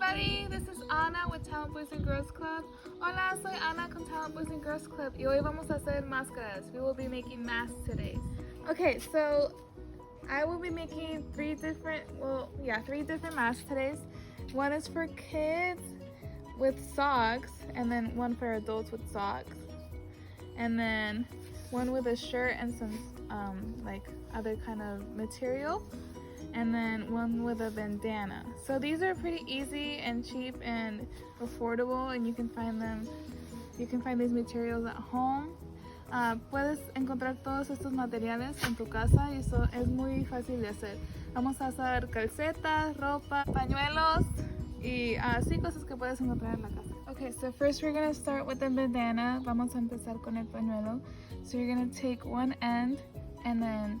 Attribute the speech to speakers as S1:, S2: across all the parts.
S1: everybody, this is Ana with Talent Boys and Girls Club. Hola, soy Ana con Talent Boys and Girls Club y hoy vamos a hacer máscaras. We will be making masks today. Okay, so I will be making three different masks today. One is for kids with socks, and then one for adults with socks, and then one with a shirt and some like other kind of material, and then one with a bandana. So these are pretty easy and cheap and affordable, and you can find these materials at home. Puedes encontrar todos estos materiales en tu casa y eso es muy fácil de hacer. Vamos a hacer calcetas, ropa, pañuelos y así cosas que puedes encontrar en la casa. Okay, so first we're gonna start with the bandana. Vamos a empezar con el pañuelo. So you're gonna take one end and then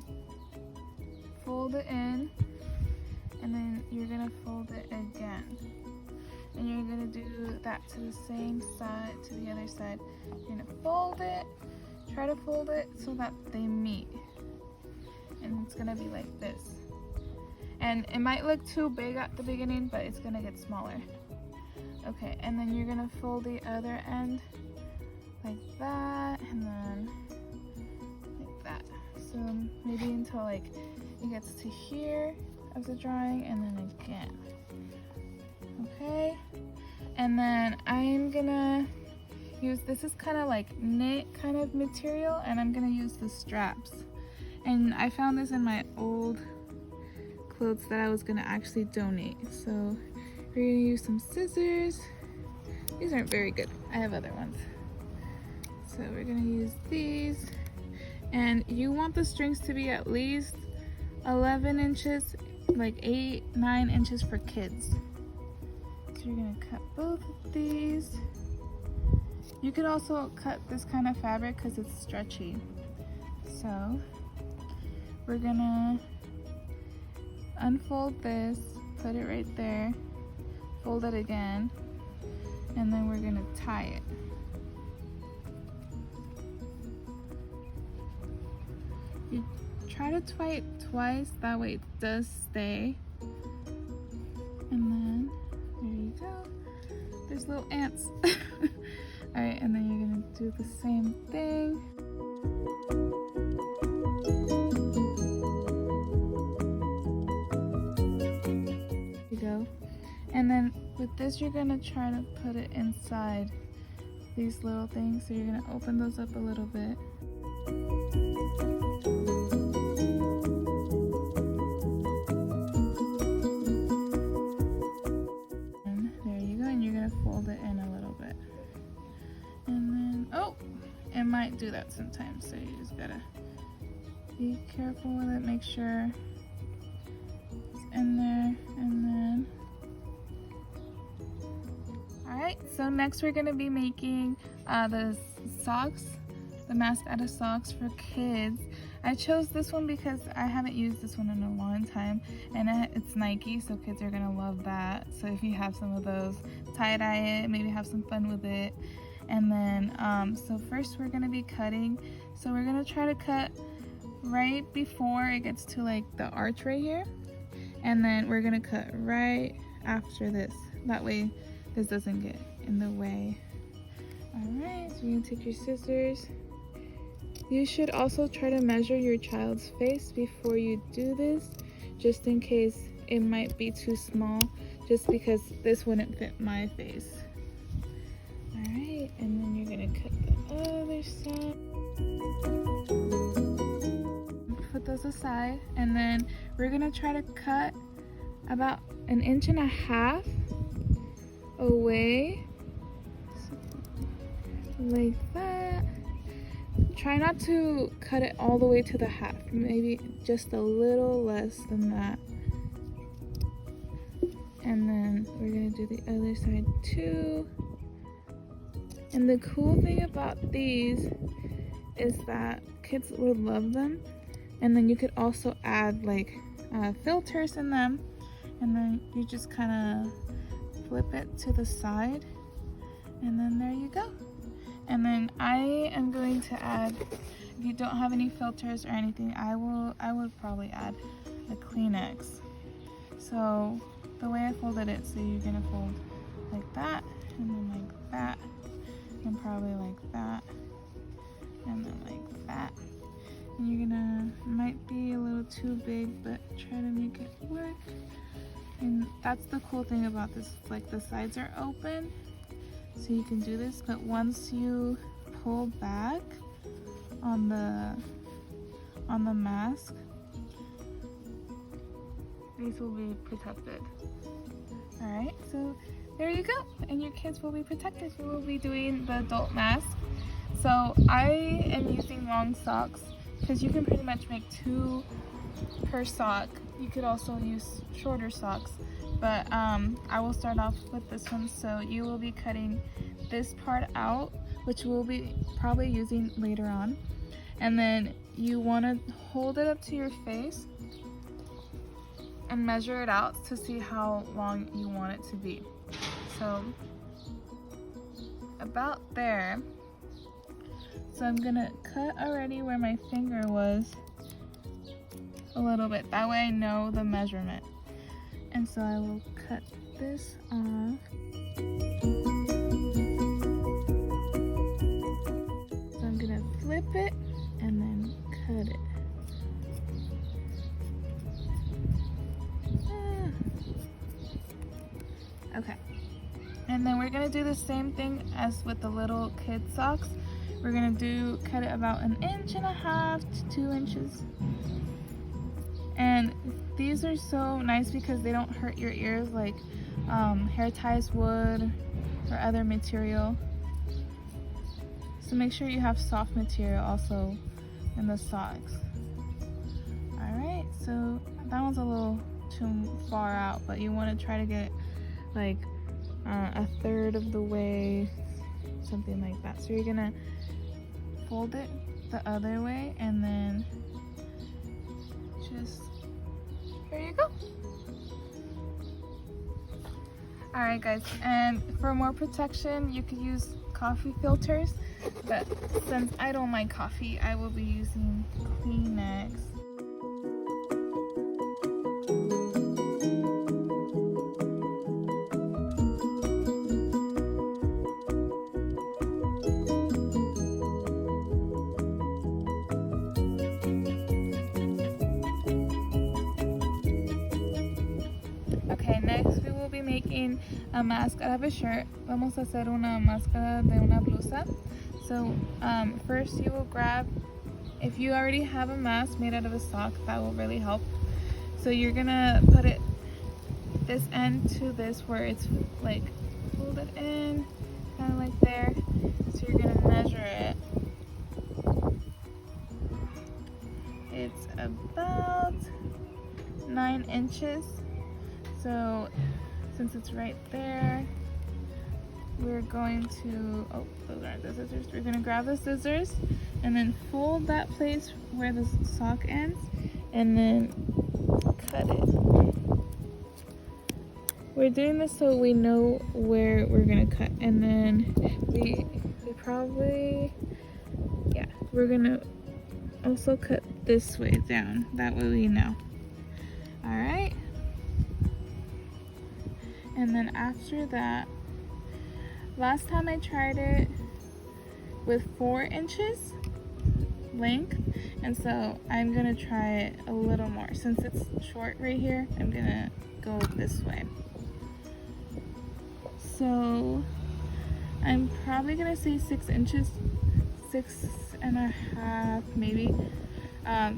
S1: fold it in, and then you're gonna fold it again, and you're gonna do that to the same side, to the other side. You're gonna fold it, try to fold it so that they meet, and it's gonna be like this. And it might look too big at the beginning, but it's gonna get smaller. Okay, and then you're gonna fold the other end like that, and then like that. So maybe until like it gets to here of the drawing, and then again. Okay, and then I'm gonna use, this is kind of like knit kind of material, and I'm gonna use the straps. And I found this in my old clothes that I was gonna actually donate. So we're gonna use some scissors. These aren't very good, I have other ones. So we're gonna use these, and you want the strings to be at least 11 inches, like 8-9 inches for kids. So you're gonna cut both of these. You could also cut this kind of fabric because it's stretchy. So we're gonna unfold this, put it right there, fold it again, and then we're gonna tie it. You try to tie it twice, that way it does stay. And then there you go. There's little ants. Alright, and then you're gonna do the same thing. There you go. And then with this, you're gonna try to put it inside these little things. So you're gonna open those up a little bit. And there you go, and you're gonna fold it in a little bit. And then, oh, it might do that sometimes, so you just gotta be careful with it, make sure it's in there, and then alright, so next we're gonna be making the socks, the mask out of socks for kids. I chose this one because I haven't used this one in a long time, and it's Nike, so kids are gonna love that. So if you have some of those, tie-dye it, maybe have some fun with it. And then so first we're gonna be cutting, so we're gonna try to cut right before it gets to like the arch right here, and then we're gonna cut right after this, that way this doesn't get in the way. All right, so you're gonna take your scissors. You should also try to measure your child's face before you do this, just in case it might be too small, just because this wouldn't fit my face. All right, and then you're gonna cut the other side. Put those aside, and then we're gonna try to cut about 1.5 inches away, like that. Try not to cut it all the way to the half, maybe just a little less than that. And then we're gonna do the other side too. And the cool thing about these is that kids would love them, and then you could also add like filters in them, and then you just kind of flip it to the side, and then there you go. And then I am going to add, if you don't have any filters or anything, I would probably add a Kleenex. So the way I folded it. So you're gonna fold like that, and then like that, and probably like that, and then like that. And you're gonna, might be a little too big, but try to make it work. And that's the cool thing about this, like the sides are open, so you can do this, but once you pull back on the mask, these will be protected. Alright, so there you go, and your kids will be protected. We will be doing the adult mask. So I am using long socks because you can pretty much make 2 per sock. You could also use shorter socks, but I will start off with this one. So you will be cutting this part out, which we'll be probably using later on, and then you want to hold it up to your face and measure it out to see how long you want it to be. So about there. So I'm gonna cut already where my finger was a little bit. That way I know the measurement. And so I will cut this off. So I'm gonna flip it and then cut it. Okay. And then we're gonna do the same thing as with the little kid socks. We're gonna cut it about 1.5 to 2 inches. And these are so nice because they don't hurt your ears like hair ties would or other material. So make sure you have soft material also in the socks. Alright, so that one's a little too far out, but you want to try to get like 1/3 of the way, something like that. So you're gonna fold it the other way and then just, there you go. Alright guys, and for more protection you could use coffee filters, but since I don't like coffee, I will be using Kleenex. Okay, next we will be making a mask out of a shirt. Vamos a hacer una máscara de una blusa. So first you will grab, if you already have a mask made out of a sock, that will really help. So you're gonna put it this end to this where it's like folded in, kind of like there. So you're gonna measure it. It's about 9 inches. So since it's right there, we're going to, oh, those aren't the scissors. We're gonna grab the scissors and then fold that place where the sock ends and then cut it. We're doing this so we know where we're gonna cut, and then we probably, yeah, we're gonna also cut this way down. That way we know. All right. And then after that, last time I tried it with 4 inches length, and so I'm gonna try it a little more. Since it's short right here, I'm gonna go this way. So I'm probably gonna say 6 inches, 6.5 maybe,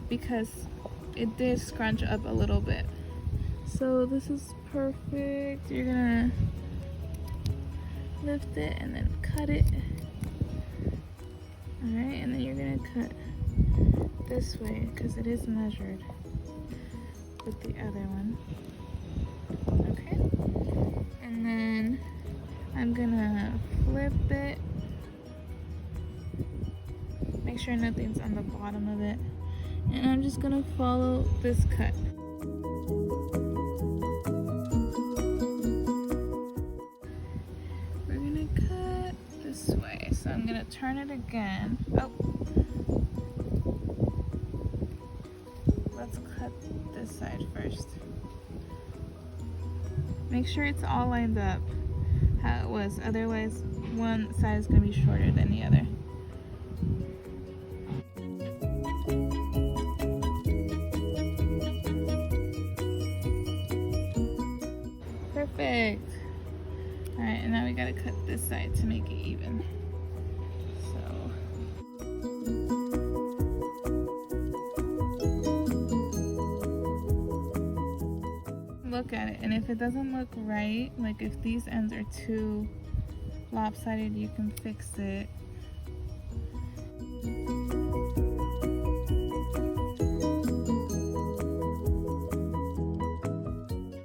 S1: because it did scrunch up a little bit. So this is perfect. You're gonna lift it and then cut it. Alright, and then you're gonna cut this way because it is measured with the other one. Okay, and then I'm gonna flip it. Make sure nothing's on the bottom of it. And I'm just gonna follow this cut. So I'm gonna turn it again. Oh, let's cut this side first. Make sure it's all lined up how it was, otherwise one side is going to be shorter than the other. Perfect. Alright, and now we gotta cut this side to make it even. Look at it, and if it doesn't look right, like if these ends are too lopsided, you can fix it.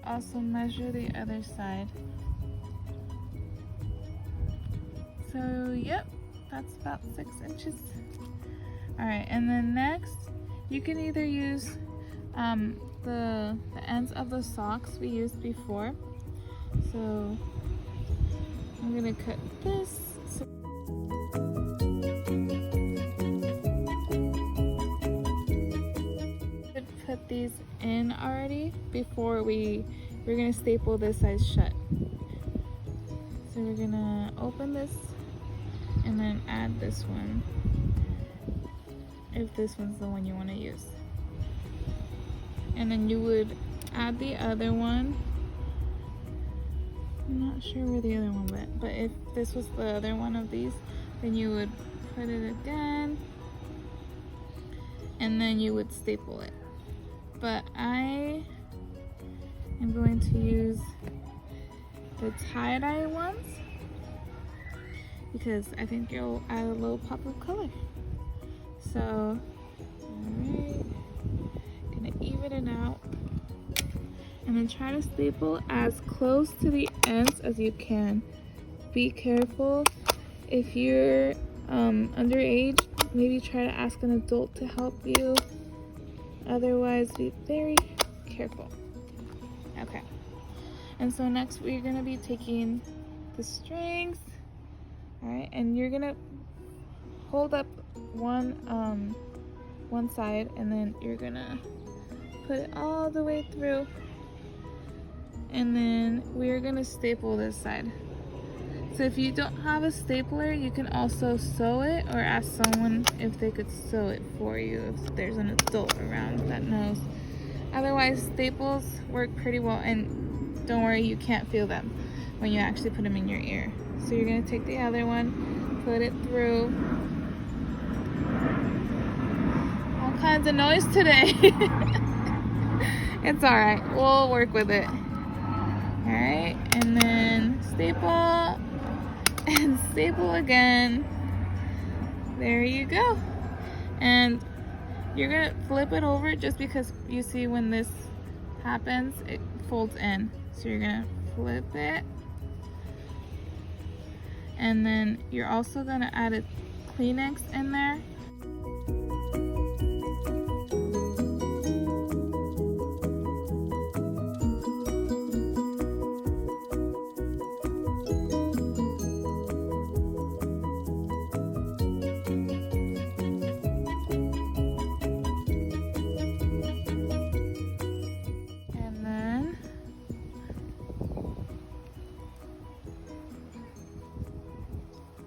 S1: Also measure the other side. So yep, that's about 6 inches. Alright, and then next you can either use the ends of the socks we used before. So I'm gonna cut this. Put these in already before we're gonna staple this side shut. So we're gonna open this and then add this one, if this one's the one you want to use. And then you would add the other one. I'm not sure where the other one went, but if this was the other one of these, then you would put it again and then you would staple it. But I am going to use the tie-dye ones because I think you'll add a little pop of color. So, alright, gonna even it out and then try to staple as close to the ends as you can. Be careful. If you're underage, maybe try to ask an adult to help you. Otherwise, be very careful. Okay. And so next we're gonna be taking the strings, all right, and you're gonna hold up one side, and then you're gonna put it all the way through, and then we're gonna staple this side. So if you don't have a stapler, you can also sew it or ask someone if they could sew it for you if there's an adult around that knows. Otherwise, staples work pretty well, and don't worry, you can't feel them when you actually put them in your ear. So you're gonna take the other one, put it through. All kinds of noise today. It's all right, we'll work with it. All right, and then staple and staple again. There you go. And you're gonna flip it over just because you see when this happens, it folds in. So you're gonna flip it. And then you're also gonna add a Kleenex in there.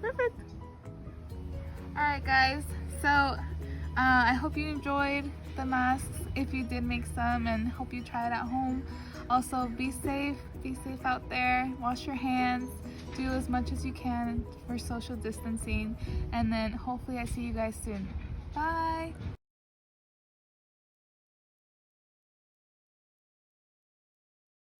S1: Perfect. Alright guys, so I hope you enjoyed the masks if you did make some, and hope you try it at home. Also, be safe out there, wash your hands, do as much as you can for social distancing, and then hopefully I see you guys soon. Bye!